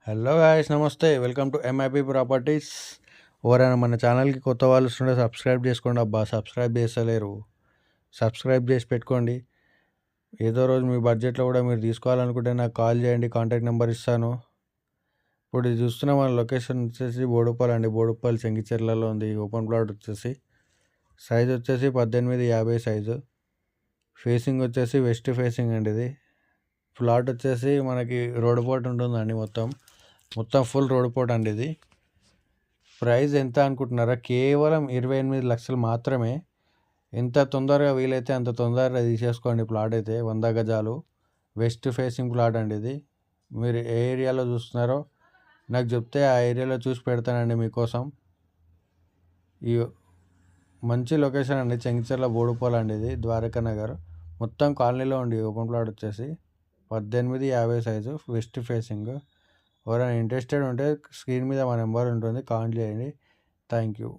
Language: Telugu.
హలో గాయ్స్, నమస్తే. Welcome to MIP properties. ఎవరైనా మన ఛానల్కి కొత్త వాళ్ళు వస్తుంటే సబ్స్క్రైబ్ చేసుకోండి అబ్బా. సబ్స్క్రైబ్ చేస్తలేరు, సబ్స్క్రైబ్ చేసి పెట్టుకోండి. ఏదో రోజు మీ బడ్జెట్లో కూడా మీరు తీసుకోవాలనుకుంటే నాకు కాల్ చేయండి, కాంటాక్ట్ నెంబర్ ఇస్తాను. ఇప్పుడు ఇది చూస్తున్న మన లొకేషన్ వచ్చేసి బోడుప్పల్ అండి. బోడుప్పల్ చెంగిచెర్లలో ఉంది. ఓపెన్ ప్లాట్ వచ్చేసి సైజ్ వచ్చేసి 18x50 సైజు. ఫేసింగ్ వచ్చేసి వెస్ట్ ఫేసింగ్ అండి. ఇది ప్లాట్ వచ్చేసి మనకి రోడ్ పోర్ట్ ఉంటుందండి. మొత్తం ఫుల్ రోడ్ పోర్ట్ అండి. ఇది ప్రైస్ ఎంత అనుకుంటున్నారా? కేవలం 28 లక్షలు మాత్రమే. ఎంత తొందరగా వీలైతే అంత తొందరగా తీసేసుకోండి. ప్లాట్ అయితే 100 గజాలు వెస్ట్ ఫేసింగ్ ప్లాట్ అండి. ఇది మీరు ఏ ఏరియాలో చూస్తున్నారో నాకు చెప్తే ఆ ఏరియాలో చూసి పెడతానండి మీకోసం. ఈ మంచి లొకేషన్ అండి, చెంగిచెర్ల బోడుప్పల్ అండి. ఇది ద్వారకా నగర్ మొత్తం కాలనీలో ఉండి ఓపెన్ ప్లాట్ వచ్చేసి 18x50 సైజు వెస్ట్ ఫేసింగ్. ఎవరైనా ఇంట్రెస్టెడ్ ఉంటే స్క్రీన్ మీద మా నెంబర్ ఉంటుంది, కాల్ చేయండి. Thank you.